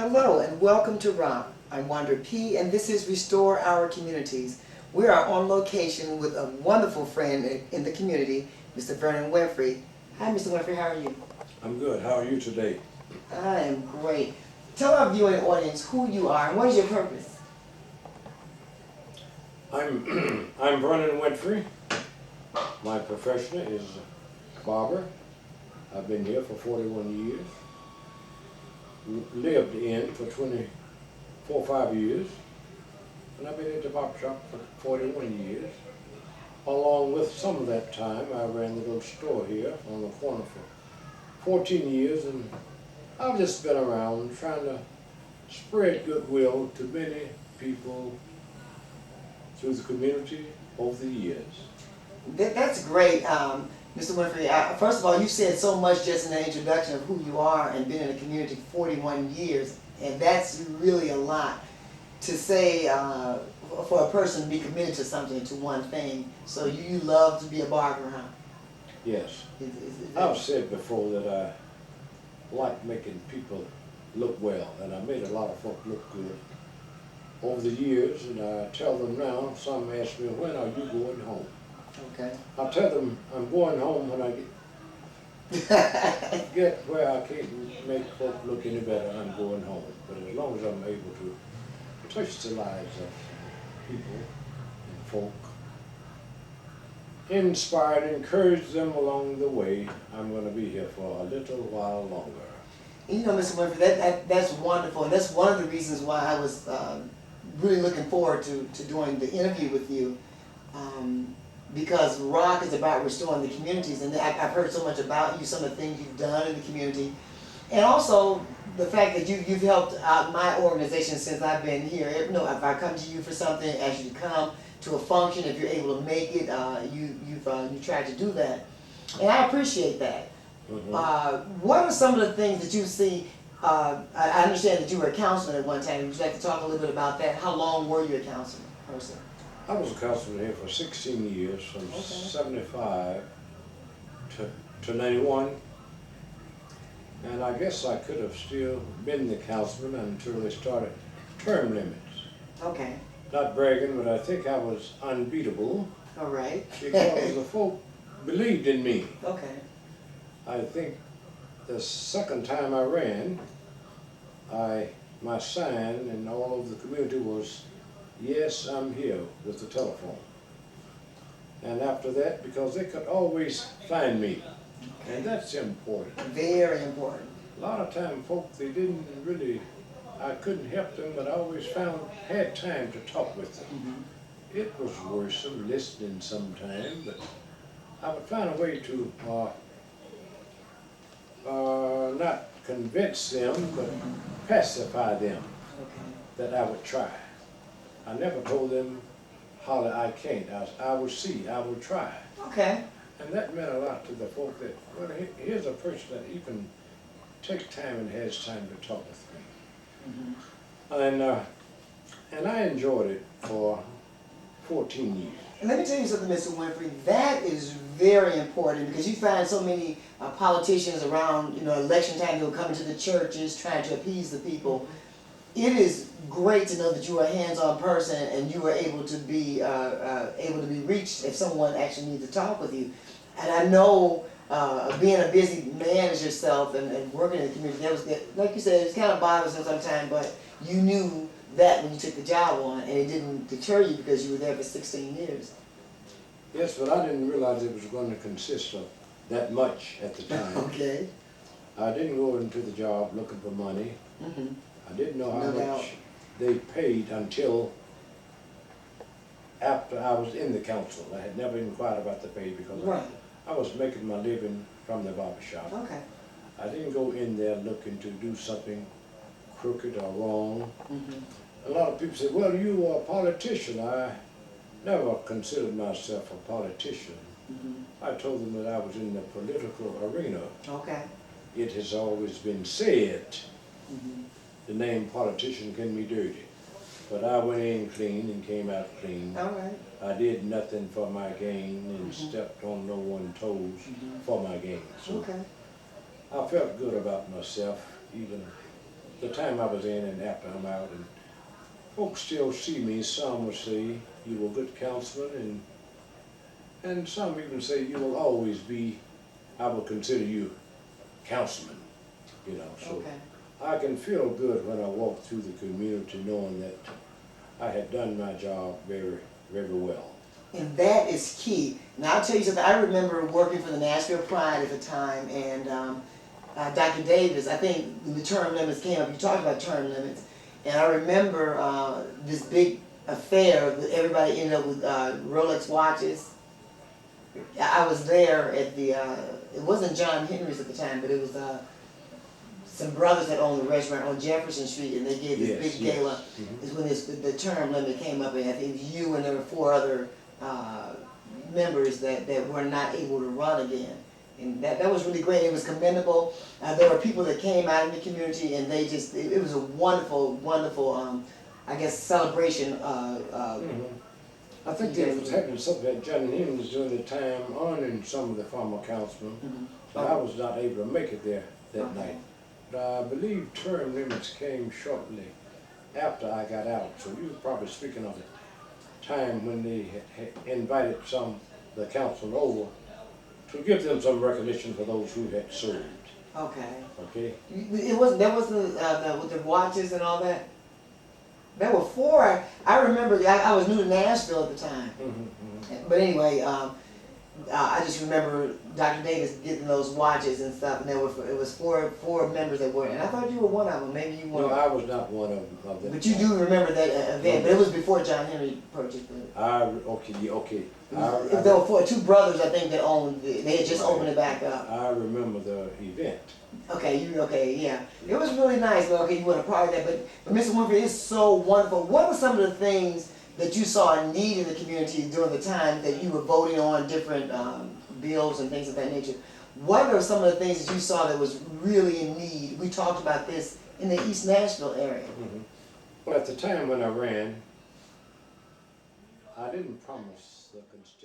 Hello and welcome to R.O.C. I'm Wanda P. and this is Restore Our Communities. We are on location with a wonderful friend in the community, Mr. Vernon Winfrey. Hi, Mr. Winfrey, how are you? I'm good. How are you today? I am great. Tell our viewing audience who you are and what is your purpose? I'm Vernon Winfrey. My profession is barber. I've been here for 41 years. Lived in for 5 years. And I've been at the barber shop for 41 years. Along with some of that time, I ran the little store here on the corner for 14 years, and I've just been around trying to spread goodwill to many people through the community over the years. That's great, Mr. Winfrey. First of all, you said so much just in the introduction of who you are and been in the community for 41 years, and that's really a lot to say for a person to be committed to something, to one thing. So you love to be a barber, huh? Yes. Is I've said before that I like making people look well, and I made a lot of folk look good over the years, and I tell them now, some ask me, when are you going home? Okay. I tell them I'm going home when I get where I can't make folk look any better. I'm going home. But as long as I'm able to touch the lives of people and folk, inspire and encourage them along the way, I'm going to be here for a little while longer. You know, Mr. Winfrey, that's wonderful, and that's one of the reasons why I was really looking forward to doing the interview with you. Because R.O.C. is about restoring the communities, and I've heard so much about you, some of the things you've done in the community, and also the fact that you've helped out my organization since I've been here. If I come to you for something, ask you to come to a function, if you're able to make it, you try to do that, and I appreciate that. Mm-hmm. What are some of the things that you see? I understand that you were a counselor at one time. Would you like to talk a little bit about that? How long were you a counselor person? I was a counselor here for 16 years, from 75 to 91. And I guess I could have still been the counselor until they started term limits. Okay. Not bragging, but I think I was unbeatable. All right. Because the folk believed in me. Okay. I think the second time I ran, my sign and all over the community was, "Yes, I'm here," with the telephone. And after that, because they could always find me, and that's important. Very important. A lot of time, folk, they didn't really, I couldn't help them, but I always had time to talk with them. Mm-hmm. It was worrisome listening sometime, but I would find a way to not convince them, but pacify them, that I would try. I never told them, "Holler, I can't." I will see, I will try. Okay. And that meant a lot to the folk that, well, here's a person that even takes time and has time to talk with me. Mm-hmm. And I enjoyed it for 14 years. And let me tell you something, Mr. Winfrey, that is very important, because you find so many politicians around, election time, they'll come into the churches trying to appease the people. It is great to know that you are a hands-on person and you are able to be reached if someone actually needs to talk with you. And I know, being a busy man as yourself and working in the community, that was, like you said, it's kind of bothersome sometimes, but you knew that when you took the job on, and it didn't deter you because you were there for 16 years. Yes, but I didn't realize it was going to consist of that much at the time. Okay. I didn't go into the job looking for money. Mm-hmm. I didn't know how No much doubt. they paid until after I was in the council. I had never inquired about the pay because I was making my living from the barber shop. Okay. I didn't go in there looking to do something crooked or wrong. Mm-hmm. A lot of people say, "Well, you are a politician." I never considered myself a politician. Mm-hmm. I told them that I was in the political arena. Okay. It has always been said, Mm-hmm. the name politician can be dirty. But I went in clean and came out clean. All right. I did nothing for my gain and stepped on no one's toes for my gain. So Okay. I felt good about myself, even the time I was in and after I'm out, and folks still see me. Some will say you were a good councilman, and some even say you will always be, I will consider you councilman, you know. So Okay. I can feel good when I walk through the community knowing that I had done my job very, very well. And that is key. Now I'll tell you something, I remember working for the Nashville Pride at the time, and Dr. Davis, I think when the term limits came up, you talked about term limits, and I remember this big affair that everybody ended up with Rolex watches. I was there at the, it wasn't John Henry's at the time, but it was some brothers that owned the restaurant on Jefferson Street, and they gave this big gala. Is when the term limit came up, and I think it was you and there were 4 other members that were not able to run again. And that was really great. It was commendable. There were people that came out in the community, and they just, it was a wonderful, wonderful, I guess, celebration. I think there was happening something that John Henry was doing at the time, honoring some of the former councilmen, but I was not able to make it there that night. But I believe term limits came shortly after I got out, so you were probably speaking of the time when they had invited the council over to give them some recognition for those who had served. Okay. Okay? It wasn't, that wasn't with the watches and all that? There were 4, I remember, I was new to Nashville at the time. But anyway, I just remember Dr. Davis getting those watches and stuff, and it was four members that were, and I thought you were one of them, maybe you weren't. No, I was not one of them. But you do remember that event, but it was before John Henry purchased it. Okay. There were 2 brothers, I think, that owned it. They had just opened it back up. I remember the event. Okay, yeah. It was really nice, but okay, you weren't a part of that, but Mr. Winfrey is so wonderful. What were some of the things that you saw a need in the community during the time that you were voting on different bills and things of that nature? What are some of the things that you saw that was really in need? We talked about this in the East Nashville area. Well, at the time when I ran, I didn't promise the constituents